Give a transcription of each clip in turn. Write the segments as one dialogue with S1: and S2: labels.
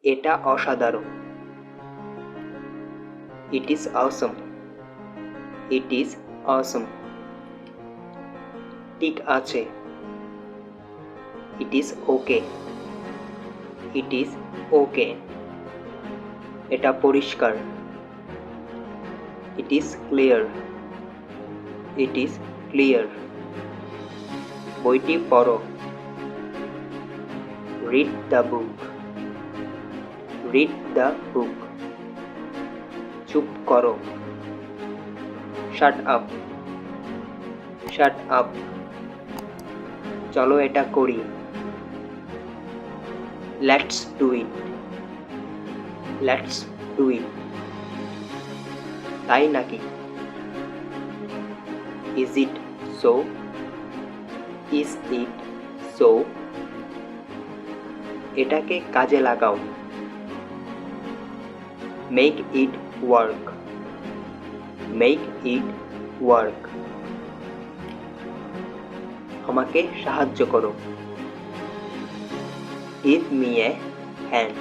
S1: এটা অসাধারণ। It is Assam. It is অসম। ঠিক আছে। It is okay. It is okay. এটা পরিষ্কার। It is clear. It is clear. বইটি পড়ো। Read the book. Read the book. চুপ করো। Shut up. Shut up. চলো এটা করি। Let's do it. Let's do it. তাই নাকি? Is it so? Is it so? এটাকে কাজে লাগাও। Make it work. Make it work. আমাকে সাহায্য করো। Give me a hand.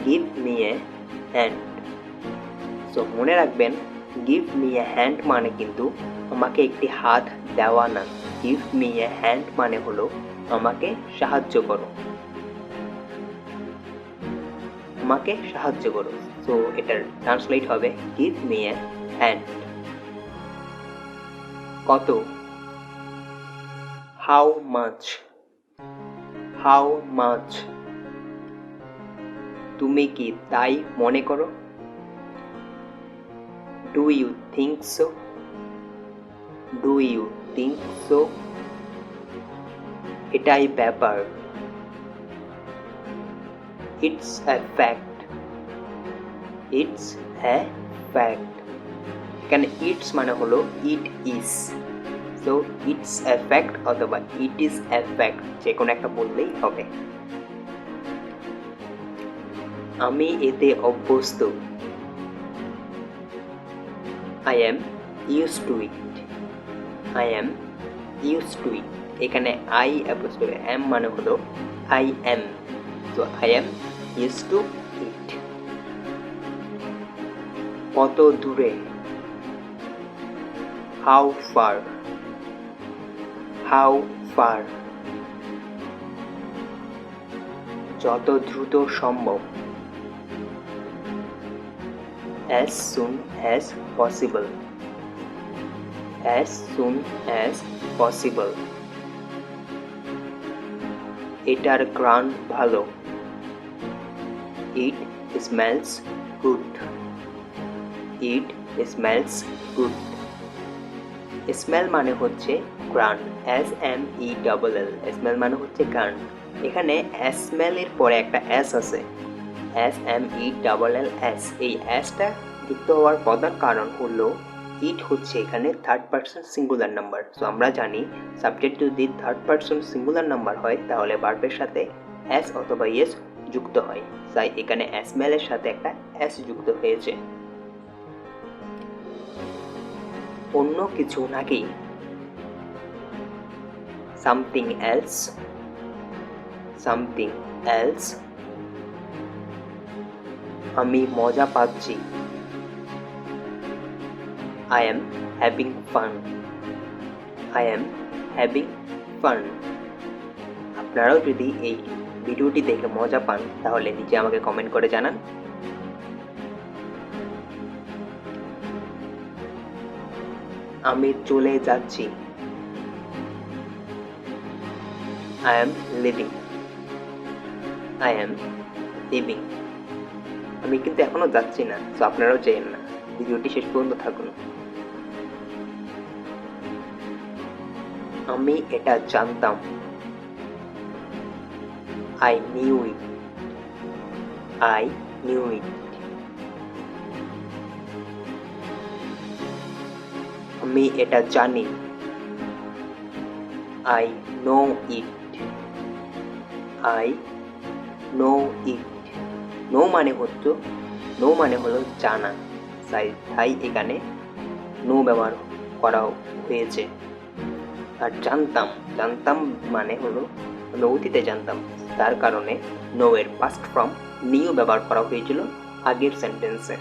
S1: Give me a hand. So মনে রাখবেন, গিভ মি এ হ্যান্ড মানে কিন্তু আমাকে একটি হাত দেওয়া না। গিভ মি এ হ্যান্ড মানে হলো আমাকে সাহায্য করো। আমাকে সাহায্য করো। সো এটার ট্রান্সলেট হবে গিভ মি এ হ্যান্ড। কত? How much. How much. তুমি কি তাই মনে করো? Do you think so? Do you think so? এটাই ব্যাপার। It's a fact. It's a fact. এখানে ইটস মানে হলো it is. So it's a fact অথবা ইট ইজ এ ফ্যাক্ট, যে কোনো একটা বললেই হবে। আমি এতে অভ্যস্ত। I am use to it. I am use to it. এখানে আই অ্যাপোস্ট্রফি এম মানে হলো I am. So I am use to it. কত দূরে? How far. How far. যত দ্রুত সম্ভব। as soon as possible. as soon as possible. এটার ঘ্রাণ ভালো। it smells good. it smells good. Smell মানে হচ্ছে ঘ্রাণ। S M E double L. Smell মানে হচ্ছে ঘ্রাণ। এখানে স্মেল এর পরে একটা এস আছে। S M E double L S. এই এসটা যুক্ত হওয়ার প্রধান কারণ হলো ইট হচ্ছে এখানে third person singular number. So আমরা জানি সাবজেক্ট যদি থার্ড পারসন সিঙ্গুলার নাম্বার হয় তাহলে ভার্বের সাথে এস অথবা ইয়েস যুক্ত হয়। তাই এখানে স্মেল এর সাথে একটা এস যুক্ত হয়েছে। অন্য কিছু নাকি? Something else. Something else. আমি মজা পাচ্ছি। I am having fun. I am having fun. আপনারাও যদি এই ভিডিওটি দেখে মজা পান তাহলে নিচে আমাকে কমেন্ট করে জানান। আমি চলে যাচ্ছি। I am leaving. I am leaving. আমি কিন্তু এখনো যাচ্ছি না। তো আপনারাও যেন না। ভিডিওটি শেষ পর্যন্ত থাকুন। আমি এটা জানতাম। I knew it. I knew it. আমি এটা জানি। I know it. I know it. Know মানে হলো জানা। তাই এখানে নো ব্যবহার করা হয়েছে। আর জানতাম মানে হলো আমি অতীতে জানতাম, তার কারণে নো এর পাস্ট ফর্ম নিও ব্যবহার করা হয়েছিল আগের সেন্টেন্সে।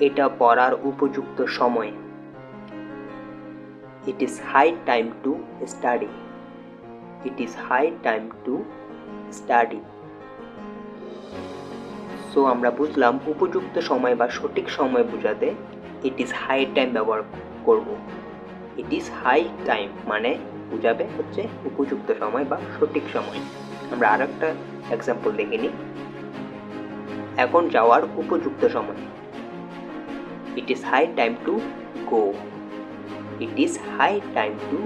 S1: এটা পড়ার উপযুক্ত সময়। It is high time to study. It is high time to study. So আমরা বুঝলাম উপযুক্ত সময় বা সঠিক সময় বোঝাতে ইট ইজ হাই টাইম ব্যবহার করব। ইট ইজ হাই টাইম মানে বোঝাবে হচ্ছে উপযুক্ত সময় বা সঠিক সময়। আমরা আর একটা এক্সাম্পল দেখে নিই। এখন যাওয়ার উপযুক্ত সময়। It is high time to go. It is high time to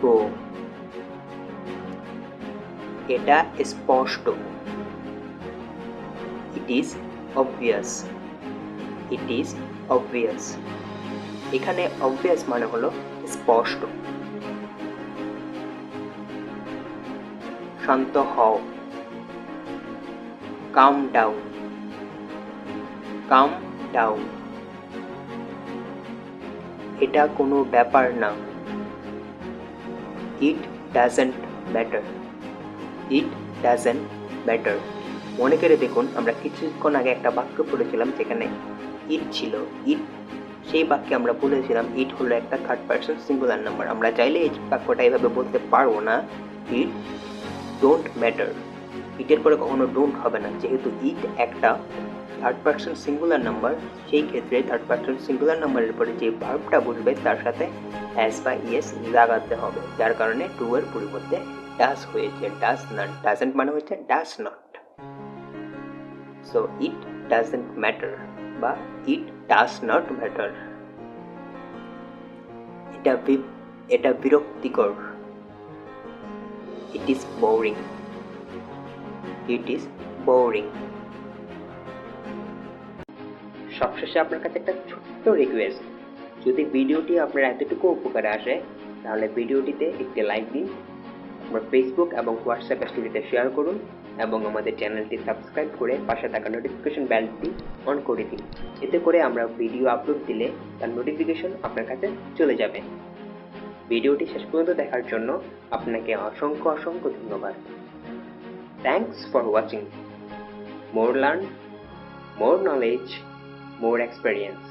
S1: go. এটা স্পষ্ট। It is obvious. It is obvious. এখানে অবভিয়াস মানে হলো স্পষ্ট। শান্ত হও। Calm down. Calm down. এটা কোনো ব্যাপার না। It doesn't matter. It doesn't matter. মনে করে দেখুন, আমরা কিছুক্ষণ আগে একটা বাক্য পড়েছিলাম যেখানে ইট ছিল। ইট, সেই বাক্যে আমরা বলেছিলাম ইট হলো একটা থার্ড পারসন সিঙ্গুলার নাম্বার। আমরা চাইলে এই বাক্যটা এইভাবে বলতে পারবো না, ইট ডোন্ট ম্যাটার। ইটের পরে কখনো ডোন্ট হবে না, যেহেতু ইট একটা থার্ড পারসন সিঙ্গুলার নাম্বার। সেই ক্ষেত্রে থার্ড পারসন সিঙ্গুলার নাম্বারের পরে যে ভার্বটা বসবে তার সাথে অ্যাস বা ইয়েস লাগাতে হবে, যার কারণে টু এর পরিবর্তে ডাজ হয়েছে। Does not. ডাজন্ট মানে হচ্ছে does not. So it doesn't matter বা ইট ডাজ নট ম্যাটার। এটা বিরক্তিকর। It is boring. It is boring. সবশেষে আপনার কাছে একটা ছোট্ট রিকোয়েস্ট, যদি ভিডিওটি আপনার এতটুকু উপকারে আসে তাহলে ভিডিওটিতে একটি লাইক দিন, আমার ফেসবুক এবং হোয়াটসঅ্যাপ স্টোরিতে শেয়ার করুন এবং আমাদের চ্যানেলটি সাবস্ক্রাইব করে পাশে থাকা নোটিফিকেশন বেলটি অন করে দিন। এতে করে আমরা ভিডিও আপলোড দিলে তার নোটিফিকেশন আপনার কাছে চলে যাবে। ভিডিওটি শেষ পর্যন্ত দেখার জন্য আপনাকে অসংখ্য অসংখ্য ধন্যবাদ। Thanks for watching. More learn, more knowledge, more experience.